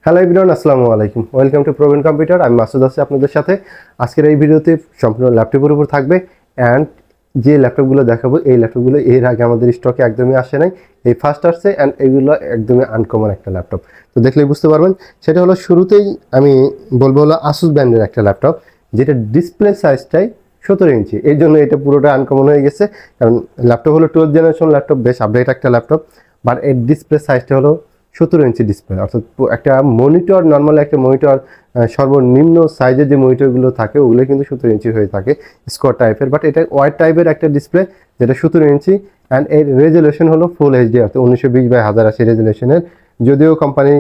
Hello everyone, আসসালামু আলাইকুম। Welcome to Praveen computer. আমি মাসুদ আছি আপনাদের সাথে। আজকের এই ভিডিওতে সম্পূর্ণ ল্যাপটপের উপর থাকবে অ্যান্ড যে ল্যাপটপগুলো দেখাবো এই ল্যাপটপগুলো এর আগে আমাদের স্টকে একদমই আসে নাই, এই ফার্স্ট আসছে অ্যান্ড এগুলো একদমই আনকমন একটা ল্যাপটপ। তো দেখলেই বুঝতে পারবেন। সেটা হলো শুরুতেই আমি বলবো হলো আসুস ব্র্যান্ডের একটা ল্যাপটপ, যেটা ডিসপ্লে সাইজটাই 17 ইঞ্চি। এই জন্য এটা পুরোটা আনকমন হয়ে গেছে, কারণ ল্যাপটপ হলো 12th জেনারেশন ল্যাপটপ, বেশ আপডেট একটা ল্যাপটপ, বাট এর ডিসপ্লে সাইজটা হলো 17 ইঞ্চি ডিসপ্লে। অর্থাৎ একটা মনিটর, নর্মাল একটা মনিটর সর্বনিম্ন সাইজের যে মনিটরগুলো থাকে ওগুলো কিন্তু 17 ইঞ্চি হয়ে থাকে, স্কোয়ার টাইপের, বাট এটা ওয়াইড টাইপের একটা ডিসপ্লে যেটা 17 ইঞ্চি। অ্যান্ড এর রেজুলেশন হলো ফুল এইচডি, অর্থাৎ 1920x1080 রেজুলেশনের। যদিও কোম্পানি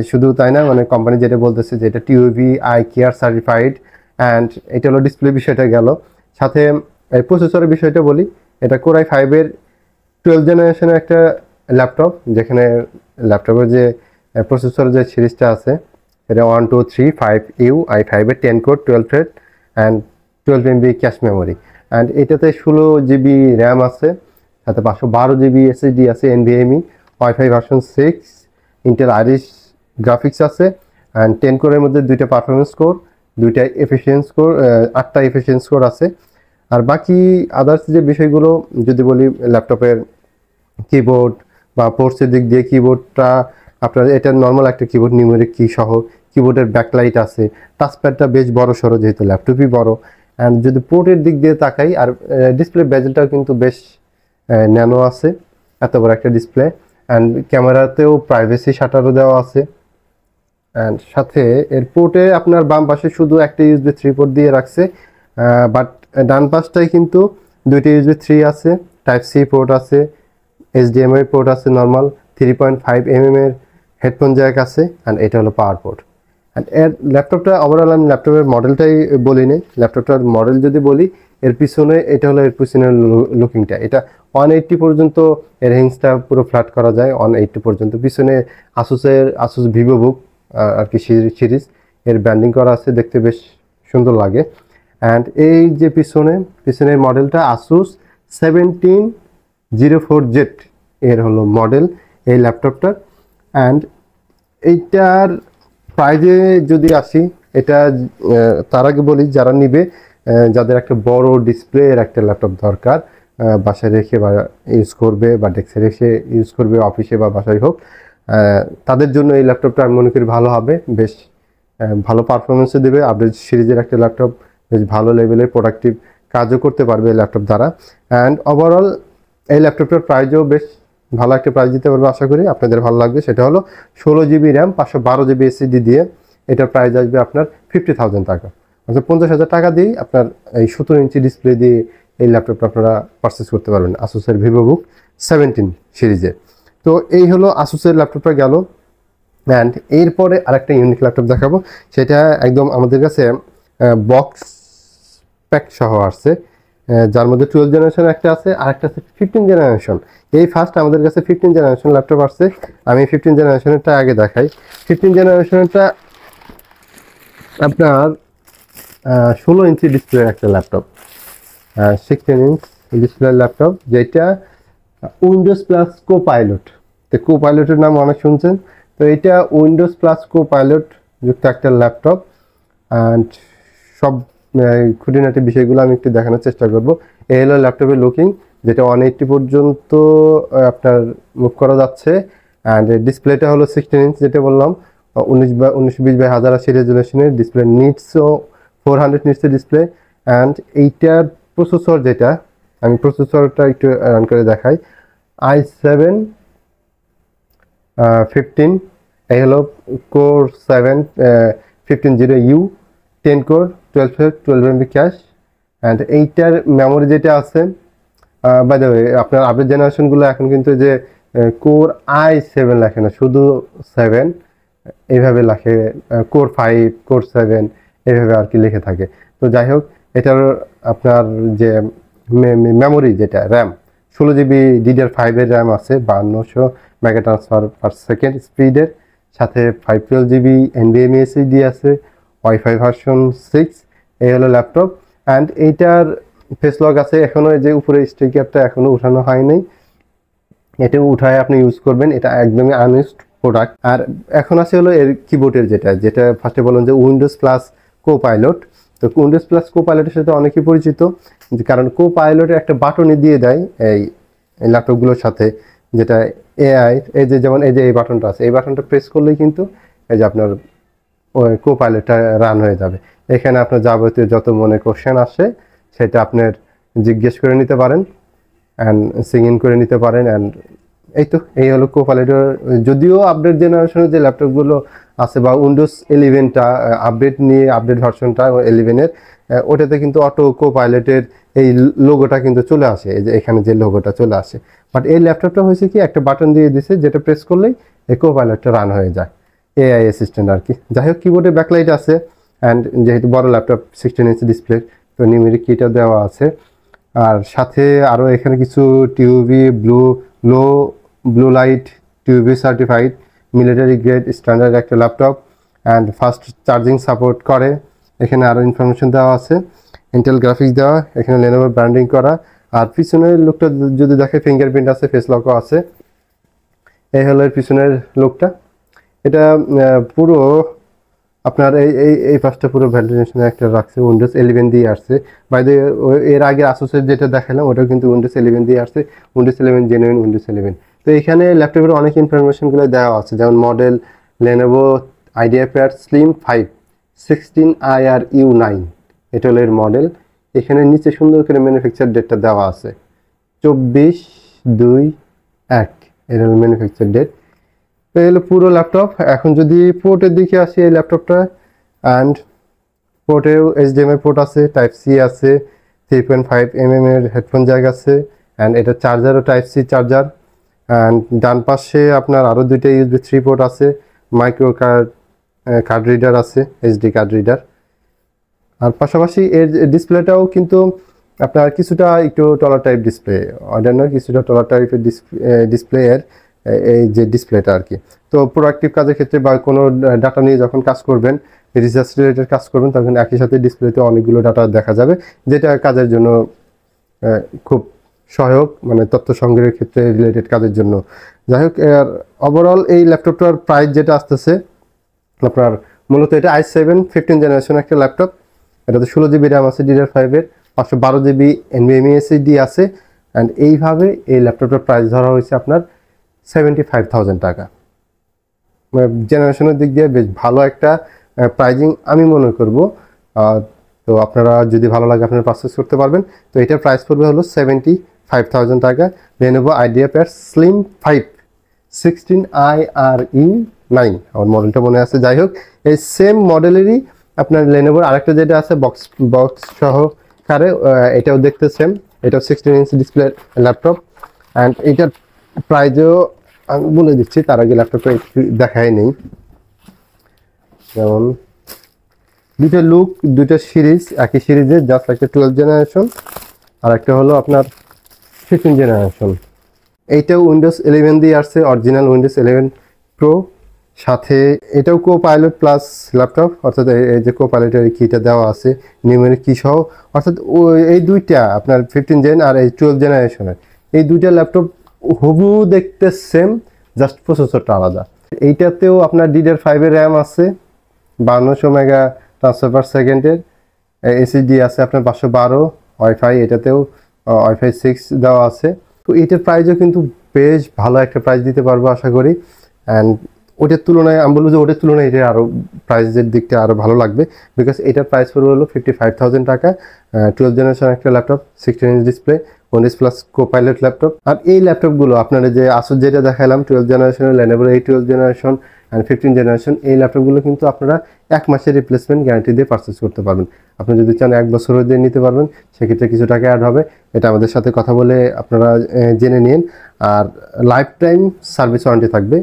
শুধু তাই না, মানে কোম্পানি যেটা বলতেছে যে এটা টিওভি আই কেয়ার সার্টিফাইড। অ্যান্ড এটা হলো ডিসপ্লে বিষয়টা গেল, সাথে প্রসেসরের বিষয়টা বলি। এটা কোর i5-এর 12th জেনারেশনের একটা ল্যাপটপ, যেখানে ল্যাপটপের যে প্রসেসর যে সিরিজটা আছে এটা 1235U i5-এর 10 core 12 thread and 12 MB cache memory. And এটাতে 16 GB র্যাম আছে, সাথে 512 GB SSD আছে, NVMe, wifi version 6, Intel iris graphics আছে। অ্যান্ড 10 কোরের মধ্যে 2টা পারফরমেন্স কোর, 2টা এফিসিয়েন্স কোর, 8টা এফিসিয়েন্স কোর আছে। আর বাকি আদার্স যে বিষয়গুলো যদি বলি, ল্যাপটপের কিবোর্ড বা পোর্টসের দিক দিয়ে কিবোর্ডটা আপনার এটা নর্মাল একটা কিবোর্ড, নিউমেরিক কি সহ, কিবোর্ডের ব্যাকলাইট আছে, টাচপ্যাডটা বেশ বড় সড়ো যেহেতু ল্যাপটপই বড়। অ্যান্ড যদি পোর্টের দিক দিয়ে তাকাই, আর ডিসপ্লে বেজেলটাও কিন্তু বেশ ন্যানো আছে, এত বড় একটা ডিসপ্লে। অ্যান্ড ক্যামেরাতেও প্রাইভেসি শাটারও দেওয়া আছে। অ্যান্ড সাথে এর পোর্টে আপনার বাম পাশে শুধু একটা USB 3 পোর্ট দিয়ে রাখছে, বাট ডান পাশটাই কিন্তু 2টা USB 3 আছে, টাইপ সি পোর্ট আছে, HDMI পোর্ট আছে নর্মাল, 3.5mm এর হেডফোন জ্যাক আছে, অ্যান্ড এটা হলো পাওয়ার পোর্ট। অ্যান্ড এর ল্যাপটপটা ওভারঅল, আমি ল্যাপটপের মডেলটাই বলি নেই, ল্যাপটপটার মডেল যদি বলি, এর পিছনে এটা হলো এর পিছনের লুকিংটা। এটা 180 পর্যন্ত এর হিংসটা পুরো ফ্ল্যাট করা যায়, 180 পর্যন্ত। পিছনে আসুস ভিভো বুক আর কি সিরিজ এর ব্র্যান্ডিং করা আছে, দেখতে বেশ সুন্দর লাগে। অ্যান্ড এই যে পিছনের মডেলটা আসুস 1704Z এর হলো মডেল এই ল্যাপটপটার। অ্যান্ড এইটার প্রাইজে যদি আসি, এটা তার আগে বলি, যারা নিবে, যাদের একটা বড় ডিসপ্লের একটা ল্যাপটপ দরকার, বাসায় রেখে বা ইউজ করবে, বা ডেস্কে রেখে ইউজ করবে, অফিসে বা বাসায় হোক, তাদের জন্য এই ল্যাপটপটা আমি মনে করি ভালো হবে। বেশ ভালো পারফরমেন্সও দেবে, আপডেট সিরিজের একটা ল্যাপটপ, বেশ ভালো লেভেলের প্রোডাক্টিভ কাজও করতে পারবে এই ল্যাপটপ দ্বারা। অ্যান্ড ওভারঅল এই ল্যাপটপটার প্রাইজও বেশ ভালো একটা প্রাইস দিতে পারবে, আশা করি আপনাদের ভালো লাগবে। সেটা হলো 16GB র্যাম, 512GB SSD দিয়ে এটার প্রাইস আসবে আপনার 50,000 টাকা, অর্থাৎ 50,000 টাকা দিয়েই আপনার এই 17 ইঞ্চি ডিসপ্লে দিয়ে এই ল্যাপটপটা আপনারা পারচেস করতে পারবেন আসুসের ভিভো বুক 17 সিরিজে। তো এই হলো আসুসের ল্যাপটপটা গেল। অ্যান্ড এরপরে আরেকটা ইউনিক ল্যাপটপ দেখাবো, সেটা একদম আমাদের কাছে বক্স প্যাক সহ আসছে, যার মধ্যে 12 জেনারেশন একটা আছে, আর একটা আছে 15 জেনারেশন। এই ফার্স্ট আমাদের কাছে 15 জেনারেশন ল্যাপটপ আসছে। আমি 15 জেনারেশনেরটা আগে দেখাই। 15 জেনারেশনেরটা আপনার 16 ইঞ্চি ডিসপ্লের একটা ল্যাপটপ, 16 ইঞ্চ ডিসপ্লের ল্যাপটপ, যেটা উইন্ডোজ প্লাস কো পাইলট। তো কো পাইলটের নাম অনেক শুনছেন, তো এটা উইন্ডোজ প্লাস কো পাইলট যুক্ত একটা ল্যাপটপ। অ্যান্ড সব খুঁটিনাটি বিষয়গুলো আমি একটু দেখানোর চেষ্টা করব। এই হলো ল্যাপটপের লুকিং, যেটা 180 পর্যন্ত আপনার মুভ করা যাচ্ছে। অ্যান্ড ডিসপ্লেটা হলো 16 ইঞ্চ, যেটা বললাম 1920x1080 রেজুলেশনের ডিসপ্লে, নিটসও 400 নিটসের ডিসপ্লে। অ্যান্ড এইটার প্রসেসর, যেটা আমি প্রসেসরটা একটু রান করে দেখাই, i7 15, এই হলো core 7 1501U, 10 core 12MB cash. And এইটার মেমোরি যেটা আছে, বাই দ্য ওয়ে, আপনার আপডেট জেনারেশনগুলো এখন কিন্তু যে কোর i7 লেখে না, শুধু 7 এইভাবে লেখে, কোর 5, কোর 7 এইভাবে আর কি লিখে থাকে। তো যাই হোক, এটার আপনার যে মেমোরি, যেটা র্যাম, 16GB DDR5-এর র্যাম আছে, 5200 মেগা ট্রান্সফার পার সেকেন্ড স্পিডের, সাথে 512GB NVMe SSD আছে, ওয়াইফাই ভার্সন 6। এই হলো ল্যাপটপ। অ্যান্ড এইটার ফেস লক আছে এখনও, যে উপরে স্টিকারটা এখনও উঠানো হয়নি, এটা উঠায় আপনি ইউজ করবেন। এটা একদমই আনইউজড প্রোডাক্ট। আর এখন আছে হলো এর কিবোর্ডের যেটা ফার্স্টে বললাম যে উইন্ডোজ প্লাস কোপাইলট। তো উইন্ডোজ প্লাস কোপাইলটের সাথে অনেকেই পরিচিত, কারণ কোপাইলটের একটা বাটনই দিয়ে দেয় এই ল্যাপটপগুলোর সাথে, যেটা এআই। এই যে যেমন এই যে এই বাটনটা আছে, এই বাটনটা প্রেস করলেই কিন্তু এই যে আপনার ওই কোপাইলটটা রান হয়ে যাবে। এখানে আপনার যাবতীয় যত মনে কোশ্চেন আসে সেটা আপনার জিজ্ঞেস করে নিতে পারেন অ্যান্ড সিং ইন করে নিতে পারেন। অ্যান্ড এই হলো কোপাইলটের। যদিও আপডেট জেনারেশনের যে ল্যাপটপগুলো আছে বা উইন্ডোজ 11টা আপডেট নিয়ে, আপডেট ভার্সনটা 11-এর, ওটাতে কিন্তু অটো কোপাইলটের এই লোগোটা কিন্তু চলে আসে, এই যে এখানে যে লোগোটা চলে আসে। বাট এই ল্যাপটপটা হয়েছে কি, একটা বাটন দিয়ে দিছে যেটা প্রেস করলেই এই কোপাইলটটা রান হয়ে যায়, এআই অ্যাসিস্ট্যান্ট আর কি। যাই হোক, কিবোর্ডে ব্যাকলাইট আছে অ্যান্ড যেহেতু বড় ল্যাপটপ 16 ইঞ্চি ডিসপ্লে, তো নিউমেরিক কিটা দেওয়া আছে। আর সাথে আরও এখানে কিছু টিউবি blue light টিউবি certified military grade standard একটা laptop and fast charging support করে। এখানে আরও ইনফরমেশন দেওয়া আছে, ইন্টেল গ্রাফিক্স দেওয়া, এখানে লেনোভোর ব্র্যান্ডিং করা। আর পিছনের লুকটা যদি দেখে, ফিঙ্গারপ্রিন্ট আছে, ফেস লকও আছে। এই হলো এর পিছনের লুকটা। এটা পুরো আপনার এই পাঁচটা পুরো ভ্যালিডেশনে একটা রাখছে, উইন্ডোজ 11 দিয়ে আসছে। বাইরে এর আগে আসুসের যেটা দেখালাম ওটাও কিন্তু উইন্ডোজ 11 দিয়ে আসছে, উইন্ডোজ 11 জেনুইন উইন্ডোজ 11। তো এখানে ল্যাপটপের অনেক ইনফরমেশনগুলো দেওয়া আছে, যেমন মডেল লেনোভো আইডিয়াপ্যাড স্লিম 5 16IRU9, এটা হলো এর মডেল। এখানে নিচে সুন্দর করে ম্যানুফ্যাকচার ডেটটা দেওয়া আছে, 24/2/1, এটা হলো ম্যানুফ্যাকচার ডেট। তো এলো পুরো ল্যাপটপ। এখন যদি পোর্টের দিকে আসি, এই ল্যাপটপটা অ্যান্ড পোর্টেও HDMI পোর্ট আছে, টাইপ সি আছে, 3.5mm এর হেডফোন জ্যাক আছে অ্যান্ড এটা চার্জারও টাইপ সি চার্জার। অ্যান্ড ডান পাশে আপনার আরও দুইটা USB 3 পোর্ট আছে, মাইক্রো কার্ড রিডার আছে, SD কার্ড রিডার। আর পাশাপাশি এর ডিসপ্লেটাও কিন্তু আপনার কিছুটা একটু টলার টাইপ ডিসপ্লে, অন্যান্য কিছুটা টলার টাইপের ডিসপ্লে এর এই যে ডিসপ্লেটা আর কি। তো প্রোডাক্টিভ কাজের ক্ষেত্রে বা কোনো ডাটা নিয়ে যখন কাজ করবেন, রিসার্চ রিলেটেড কাজ করবেন, তখন একই সাথে ডিসপ্লেতে অনেকগুলো ডাটা দেখা যাবে, যেটা কাজের জন্য খুব সহায়ক, মানে তথ্য সংগ্রহের ক্ষেত্রে রিলেটেড কাজের জন্য। যাই হোক, ওভারঅল এই ল্যাপটপটার প্রাইস যেটা আসতেছে আপনার, মূলত এটা i7 15 জেনারেশন একটা ল্যাপটপ। এটাতে 16GB র্যাম আছে DDR5-এর, 512GB NVMe SSD আছে। অ্যান্ড এইভাবে এই ল্যাপটপটার প্রাইস ধরা হয়েছে আপনার 75,000 টাকা। জেনারেশনের দিক দিয়ে বেশ ভালো একটা প্রাইজিং আমি মনে করব। তো আপনারা যদি ভালো লাগে আপনারা পারচেস করতে পারবেন। তো এটার প্রাইস পড়বে হলো 75,000 টাকা। লেনোভো আইডিয়াপ্যাড স্লিম 5 16IRE9, আমার মডেলটা মনে আছে। যাই হোক, এই সেম মডেলেরই আপনার লেনোভোর আরেকটা যেটা আছে বক্স সহকারে, এটাও দেখতে সেম, এটাও 16 ইঞ্চি ডিসপ্লে ল্যাপটপ। অ্যান্ড এটার প্রাইজও আমি বলে দিচ্ছি, তার আগে ল্যাপটপটা একটু দেখাই নেই। যেমন দুইটা লুক, দুইটা সিরিজ, একই সিরিজের, জাস্ট একটা 12 জেনারেশন আর একটা হলো আপনার 15 জেনারেশন। এইটাও উইন্ডোজ 11 দিয়ে আসছে, অরিজিনাল উইন্ডোজ 11 প্রো। সাথে এটাও কোপাইলট প্লাস ল্যাপটপ, অর্থাৎ এই যে কোপাইলটের কিটা দেওয়া আছে নিউমেরিক কি সহ। অর্থাৎ এই দুইটা আপনার 15 জেন আর এই 12 জেনারেশনের এই দুইটা ল্যাপটপ হুবহু দেখতে সেম, জাস্ট প্রসেসরটা আলাদা। এইটাতেও আপনার DDR5-এর র্যাম আছে, 5200 মেগা ট্রান্সফার পার সেকেন্ডের, SSD আছে আপনার 512, ওয়াইফাই, এটাতেও ওয়াইফাই 6 দেওয়া আছে। তো এটার প্রাইসও কিন্তু বেশ ভালো একটা প্রাইস দিতে পারবো আশা করি। অ্যান্ড ওটার তুলনায় আমি বলবো যে ওটার তুলনায় এটা আরও প্রাইসের দিকটা আরও ভালো লাগবে, বিকজ এটার প্রাইস পড়বে হলো 55,000 টাকা। 12 জেনারেশন একটা laptop, 16 inch display, Windows plus Copilot laptop. আর এই ল্যাপটপগুলো আপনারা যে আসুস যেটা দেখালাম 12 জেনারেশনের, লেনোভোর এই 12 জেনারেশন অ্যান্ড 15 জেনারেশন, এই ল্যাপটপগুলো কিন্তু আপনারা 1 মাসের রিপ্লেসমেন্ট গ্যারান্টি দিয়ে পারচেস করতে পারবেন। আপনি যদি চান 1 বছরও দিয়ে নিতে পারবেন, সেক্ষেত্রে কিছু টাকা অ্যাড হবে। এটা আমাদের সাথে কথা বলে আপনারা জেনে নিন। আর লাইফ টাইম সার্ভিস ওয়ারেন্টি থাকবে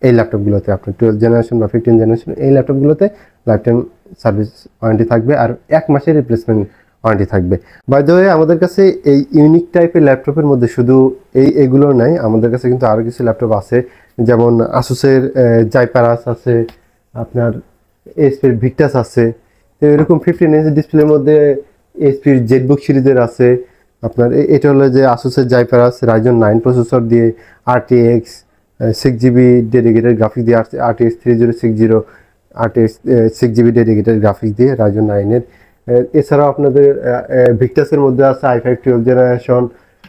এই ল্যাপটপগুলোতে, আপনার 12 জেনারেশন বা 15 জেনারেশন এই ল্যাপটপগুলোতে লাইফ টাইম সার্ভিস ওয়ারেন্টি থাকবে আর 1 মাসের রিপ্লেসমেন্ট ওয়ারেন্টি থাকবে। বাই দ্য ওয়ে, আমাদের কাছে এই ইউনিক টাইপের ল্যাপটপের মধ্যে শুধু এইগুলো নাই, আমাদের কাছে কিন্তু আরও কিছু ল্যাপটপ আছে, যেমন আসুসের জাইপারাস আছে, আপনার এইচপির ভিক্টাস আছে। তো এরকম 15 ইঞ্চ ডিসপ্লের মধ্যে এইচপির জেটবুক সিরিজের আছে আপনার। এটা হলো যে আসুসের জাইপারাস, রাইজন 9 প্রসেসর দিয়ে RTX 6 GB ডেডিকেটেড গ্রাফিক্স দিয়ে আসছে, RTX 3060 RTX 6 GB dedicated graphics দিয়ে Ryzen 9-এর। এছাড়াও আপনাদের ভিক্টাসের মধ্যে আছে i5 12 জেনারেশন,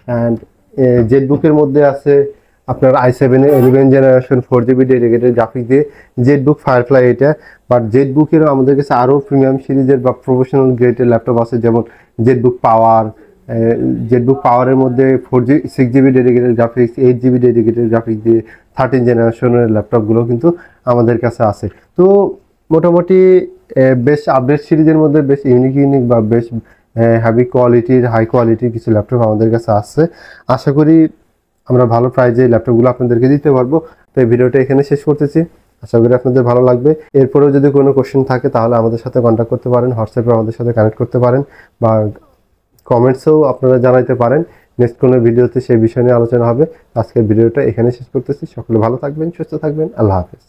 অ্যান্ড জেটবুকের মধ্যে আছে আপনার i7-এর 11 জেনারেশন 4 GB ডেডিকেটেড গ্রাফিক্স দিয়ে জেটবুক ফায়ারফ্লাই এটা। বাট জেটবুকেরও আমাদের কাছে আরও প্রিমিয়াম সিরিজের বা প্রফেশনাল গ্রেডের ল্যাপটপ আছে, যেমন জেটবুক পাওয়ার। জেটবুক পাওয়ারের মধ্যে 6 GB dedicated graphics, 8 GB dedicated graphics দিয়ে 13 জেনারেশনের ল্যাপটপগুলো কিন্তু আমাদের কাছে আছে। তো মোটামুটি বেশ আপডেট সিরিজের মধ্যে বেশ ইউনিক বা বেশ হেভি কোয়ালিটির, হাই কোয়ালিটির কিছু ল্যাপটপ আমাদের কাছে আছে। আশা করি আমরা ভালো প্রাইজে ল্যাপটপগুলো আপনাদেরকে দিতে পারবো। তো এই ভিডিওটা এখানে শেষ করতেছি, আশা করি আপনাদের ভালো লাগবে। এরপরেও যদি কোনো কোশ্চেন থাকে তাহলে আমাদের সাথে কন্ট্যাক্ট করতে পারেন, হোয়াটসঅ্যাপে আমাদের সাথে কানেক্ট করতে পারেন, বা কমেন্টসেও আপনারা জানাইতে পারেন। নেক্সট কোনো ভিডিওতে সেই বিষয় নিয়ে আলোচনা হবে। আজকের ভিডিওটা এখানে শেষ করতেছি। সকলে ভালো থাকবেন, সুস্থ থাকবেন। আল্লাহ হাফেজ।